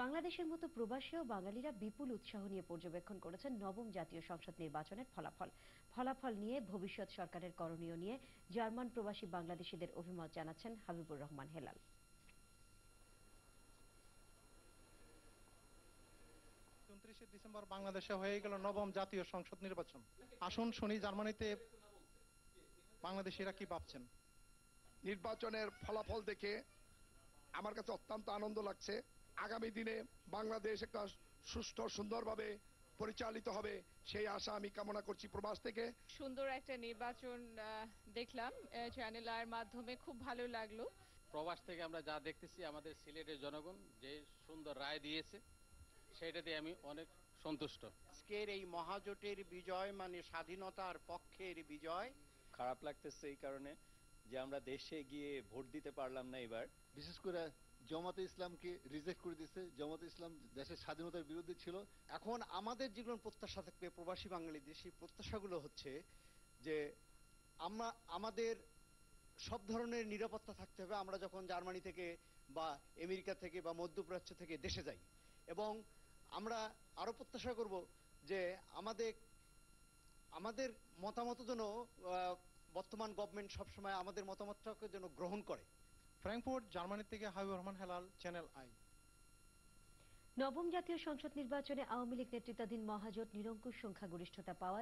বাংলাদেশের মতো প্রবাসী ও বাঙালিরা বিপুল উৎসাহ নিয়ে পর্যবেক্ষণ করেছেন নবম জাতীয় সংসদ নির্বাচনের ফলাফল নিয়ে ভবিষ্যৎ সরকারের করণীয় নিয়ে জার্মান প্রবাসী বাংলাদেশিদের অভিমত জানাচ্ছেন হাবিবুর রহমান হেলাল। 29 ডিসেম্বর বাংলাদেশে হয়ে গেল নবম জাতীয় সংসদ নির্বাচন। আসুন শুনি জার্মানিতে বাংলাদেশিরা কি ভাবছেন। নির্বাচনের ফলাফল দেখে আমার কাছে অত্যন্ত আনন্দ লাগছে। আগামী দিনে বাংলাদেশ একটা সুষ্ঠু সুন্দরভাবে পরিচালিত হবে সেই আশা আমি কামনা করছি। প্রবাস থেকে সুন্দর একটা নির্বাচন দেখলাম চ্যানেল আইর মাধ্যমে, খুব ভালো লাগলো। প্রবাস থেকে আমরা যা দেখতেছি, আমাদের সিলেটের জনগণ যে সুন্দর রায় দিয়েছে সেটা দিয়ে আমি অনেক সন্তুষ্ট। আজকের এই মহাজোটের বিজয় মানে স্বাধীনতার পক্ষের বিজয়। খারাপ লাগতেছে এই কারণে যে আমরা দেশে গিয়ে ভোট দিতে পারলাম না এবার। বিশেষ করে জামাতে ইসলামকে রিজেক্ট করে দিয়েছে। জামাতে ইসলাম দেশের স্বাধীনতার বিরুদ্ধে ছিল। এখন আমাদের যেগুলো প্রত্যাশা থাকবে প্রবাসী বাঙালিদের, সেই প্রত্যাশাগুলো হচ্ছে যে আমাদের সব ধরনের নিরাপত্তা থাকতে হবে আমরা যখন জার্মানি থেকে বা আমেরিকা থেকে বা মধ্যপ্রাচ্য থেকে দেশে যাই। এবং আমরা আরো প্রত্যাশা করব যে আমাদের মতামত যেন বর্তমান গভর্নমেন্ট সবসময় আমাদের মতামতটাকে যেন গ্রহণ করে। ফ্র্যাঙ্কফুর্ট, জার্মানি থেকে হাবিবুর রহমান হেলাল, চ্যানেল আই। নবম জাতীয় সংসদ নির্বাচনে আওয়ামী লীগ নেতৃত্বাধীন মহাজোট নিরঙ্কুশ সংখ্যাগরিষ্ঠতা পাওয়ায়